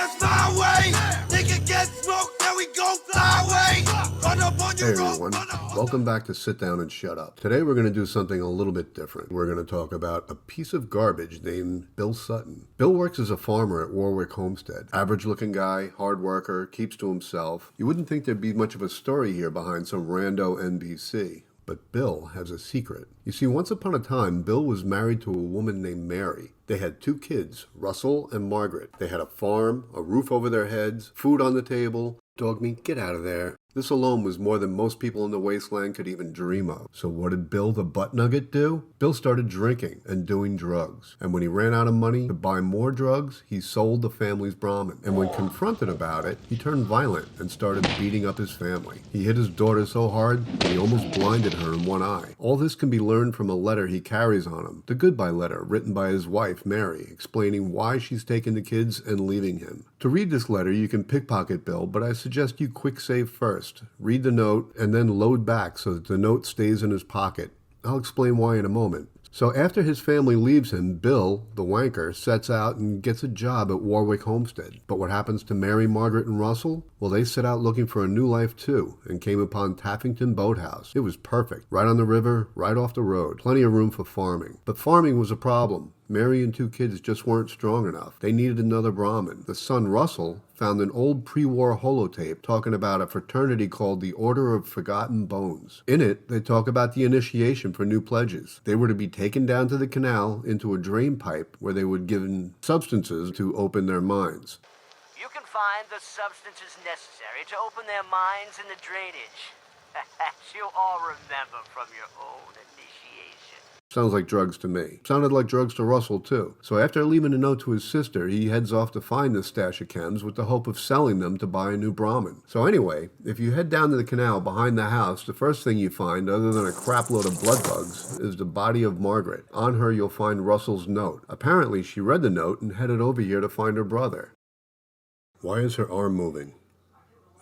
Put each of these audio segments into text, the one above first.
That's my way. Nigga get smoked, then we go fly away. Run up on Hey your everyone, welcome back to Sit Down and Shut Up. Today we're going to do something a little bit different. We're going to talk about a piece of garbage named Bill Sutton. Bill works as a farmer at Warwick Homestead. Average looking guy, hard worker, keeps to himself. You wouldn't think there'd be much of a story here behind some rando NPC. But Bill has a secret. You see, once upon a time, Bill was married to a woman named Mary. They had 2 kids, Russell and Margaret. They had a farm, a roof over their heads, food on the table. Dog meat, get out of there. This alone was more than most people in the wasteland could even dream of. So what did Bill the Butt Nugget do? Bill started drinking and doing drugs. And when he ran out of money to buy more drugs, he sold the family's Brahmin. And when confronted about it, he turned violent and started beating up his family. He hit his daughter so hard that he almost blinded her in one eye. All this can be learned from a letter he carries on him, the goodbye letter written by his wife, Mary, explaining why she's taking the kids and leaving him. To read this letter, you can pickpocket Bill, but I suggest you quick save first. Read the note and then load back so that the note stays in his pocket. I'll explain why in a moment. So after his family leaves him, Bill, the wanker, sets out and gets a job at Warwick Homestead. But what happens to Mary, Margaret, and Russell? Well, they set out looking for a new life too, and came upon Taffington Boathouse. It was perfect. Right on the river, right off the road. Plenty of room for farming. But farming was a problem. Mary and 2 kids just weren't strong enough. They needed another Brahmin. The son, Russell, found an old pre-war holotape talking about a fraternity called the Order of Forgotten Bones. In it, they talk about the initiation for new pledges. They were to be taken down to the canal into a drain pipe where they would given substances to open their minds. You can find the substances necessary to open their minds in the drainage. As you all remember from your own initiation. Sounds like drugs to me. Sounded like drugs to Russell, too. So after leaving a note to his sister, he heads off to find this stash of chems with the hope of selling them to buy a new Brahmin. So anyway, if you head down to the canal behind the house, the first thing you find, other than a crap load of blood bugs, is the body of Margaret. On her, you'll find Russell's note. Apparently, she read the note and headed over here to find her brother. Why is her arm moving?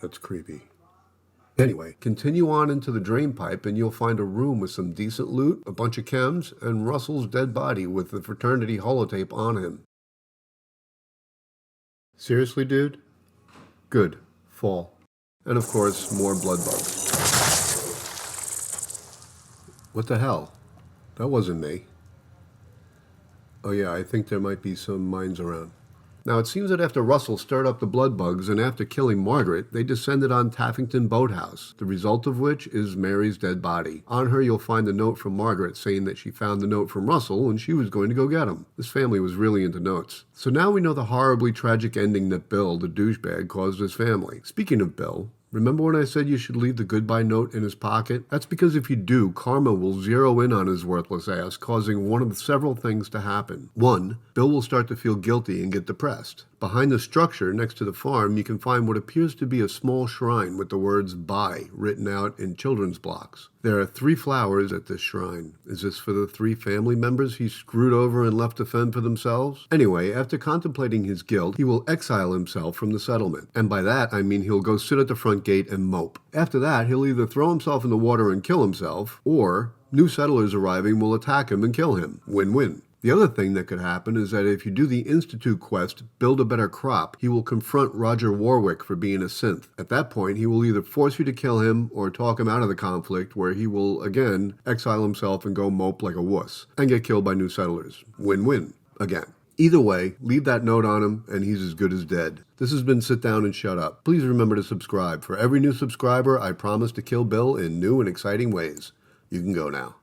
That's creepy. Anyway, continue on into the drain pipe and you'll find a room with some decent loot, a bunch of chems, and Russell's dead body with the fraternity holotape on him. Seriously, dude? Good. Fall. And of course, more blood bugs. What the hell? That wasn't me. Oh yeah, I think there might be some mines around. Now, it seems that after Russell stirred up the blood bugs and after killing Margaret, they descended on Taffington Boathouse, the result of which is Mary's dead body. On her, you'll find a note from Margaret saying that she found the note from Russell and she was going to go get him. This family was really into notes. So now we know the horribly tragic ending that Bill, the douchebag, caused his family. Speaking of Bill, remember when I said you should leave the goodbye note in his pocket? That's because if you do, karma will zero in on his worthless ass, causing one of several things to happen. 1, Bill will start to feel guilty and get depressed. Behind the structure next to the farm, you can find what appears to be a small shrine with the words "Bye" written out in children's blocks. There are 3 flowers at this shrine. Is this for the 3 family members he screwed over and left to fend for themselves? Anyway, after contemplating his guilt, he will exile himself from the settlement. And by that, I mean he'll go sit at the front gate and mope. After that, he'll either throw himself in the water and kill himself, or new settlers arriving will attack him and kill him. Win-win. The other thing that could happen is that if you do the Institute quest, Build a Better Crop, he will confront Roger Warwick for being a synth. At that point, he will either force you to kill him or talk him out of the conflict, where he will, again, exile himself and go mope like a wuss, and get killed by new settlers. Win-win. Again. Either way, leave that note on him, and he's as good as dead. This has been Sit Down and Shut Up. Please remember to subscribe. For every new subscriber, I promise to kill Bill in new and exciting ways. You can go now.